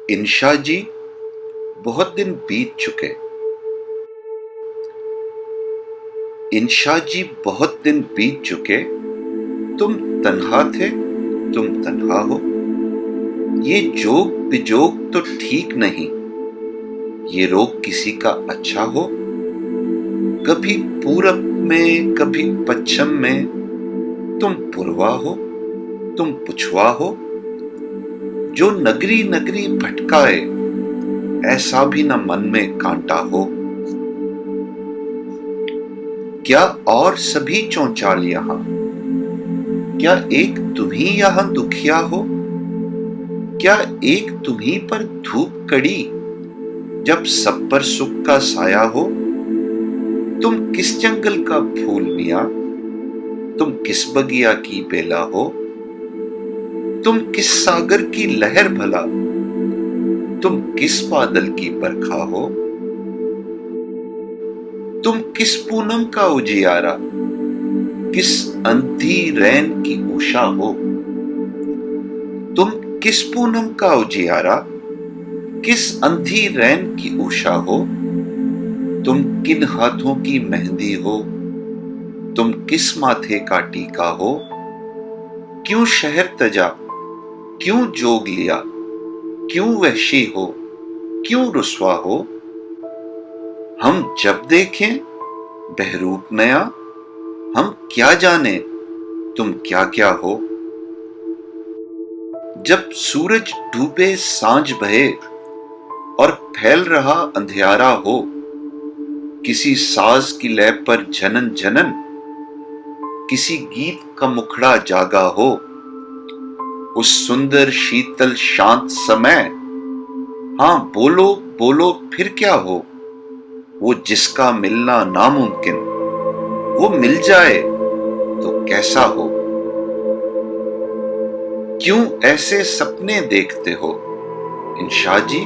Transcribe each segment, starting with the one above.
انشا جی، بہت دن بیت چکے۔ انشا جی، بہت دن بیت چکے، تم تنہا تھے، تم تنہا ہو۔ یہ جوگ بجوگ تو ٹھیک نہیں، یہ روگ کسی کا اچھا ہو۔ کبھی پورب میں کبھی پچھم میں، تم پوروا ہو، تم پچھوا ہو۔ جو نگری نگری بھٹکائے، ایسا بھی نہ من میں کانٹا ہو۔ کیا اور سبھی چونچال یہاں، کیا ایک تمہیں یہاں دکھیا ہو؟ کیا ایک تمہیں پر دھوپ کڑی، جب سب پر سکھ کا سایہ ہو؟ تم کس جنگل کا پھول میاں، تم کس بگیا کی بیلا ہو؟ تم کس ساگر کی لہر بھلا، تم کس بادل کی برکھا ہو؟ تم کس پونم کا اجیارا، کس اندھی رین کی اوشا ہو؟ تم کس پونم کا اجیارا، کس اندھی رین کی اوشا ہو؟ تم کن ہاتھوں کی مہندی ہو، تم کس ماتھے کا ٹیکا ہو؟ کیوں شہر تجا، کیوں جوگ لیا، کیوں وحشی ہو، کیوں رسوا ہو؟ ہم جب دیکھیں بہروپ نیا، ہم کیا جانیں تم کیا کیا ہو؟ جب سورج ڈوبے سانجھ بہے اور پھیل رہا اندھیارا ہو، کسی ساز کی لے پر جھنن جھنن، کسی گیت کا مکھڑا جاگا ہو، اس سندر شیتل شانت سمے، ہاں بولو بولو پھر کیا ہو؟ وہ جس کا ملنا ناممکن، وہ مل جائے تو کیسا ہو؟ کیوں ایسے سپنے دیکھتے ہو انشا جی،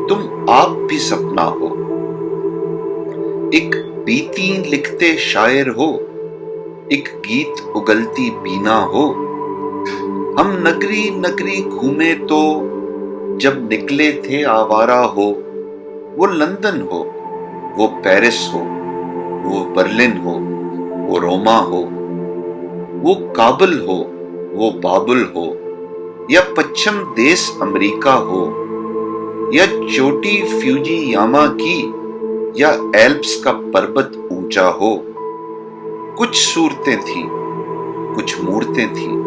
تم آپ بھی سپنا ہو۔ ایک بیتی لکھتے شاعر ہو، ایک گیت اگلتی بینا ہو۔ ہم نگری نگری گھومے تو جب نکلے تھے آوارہ ہو۔ وہ لندن ہو، وہ پیرس ہو، وہ برلن ہو، وہ روما ہو، وہ کابل ہو، وہ بابل ہو، یا پچھم دیس امریکہ ہو، یا چوٹی فیوجی یاما کی، یا ایلپس کا پربت اونچا ہو۔ کچھ صورتیں تھیں، کچھ مورتیں تھیں،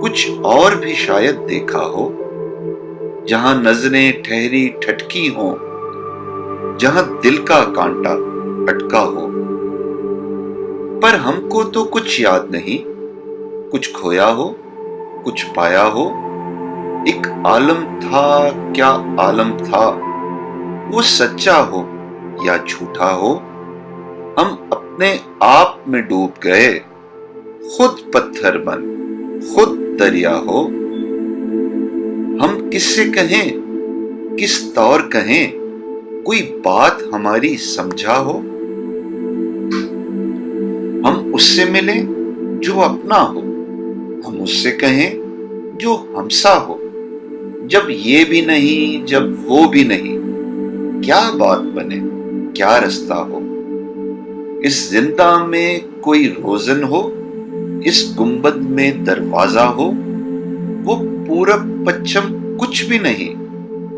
کچھ اور بھی شاید دیکھا ہو، جہاں نظریں ٹھہری ٹھٹکی ہوں، جہاں دل کا کانٹا اٹکا ہو۔ پر ہم کو تو کچھ یاد نہیں، کچھ کھویا ہو، کچھ پایا ہو۔ ایک عالم تھا، کیا عالم تھا، وہ سچا ہو یا جھوٹا ہو۔ ہم اپنے آپ میں ڈوب گئے، خود پتھر بن خود دریا ہو۔ ہم کس سے کہیں، کس طور کہیں، کوئی بات ہماری سمجھا ہو؟ ہم اس سے ملیں جو اپنا ہو، ہم اس سے کہیں جو ہمسا ہو۔ جب یہ بھی نہیں، جب وہ بھی نہیں، کیا بات بنے، کیا رستہ ہو؟ اس زندہ میں کوئی روزن ہو، اس گنبد میں دروازہ ہو۔ وہ پورب پچھم کچھ بھی نہیں،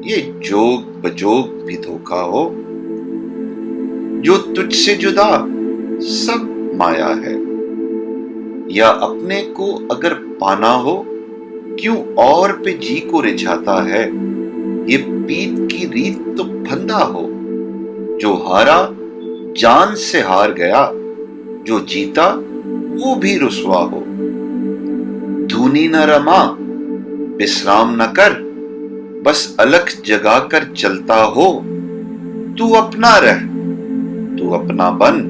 یہ جوگ بجوگ بھی دھوکا ہو۔ جو تجھ سے جدا سب مایا ہے، یا اپنے کو اگر پانا ہو، کیوں اور پہ جی کو رجھاتا ہے؟ یہ پیت کی ریت تو پھندا ہو، جو ہارا جان سے ہار گیا، جو جیتا وہ بھی رسوا ہو۔ دھونی نہ رما، بسرام نہ کر، بس الکھ جگا کر چلتا ہو۔ تو اپنا رہ، تو اپنا بن،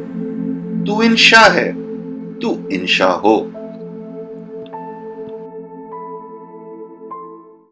تو انشا ہے، تو انشا ہو۔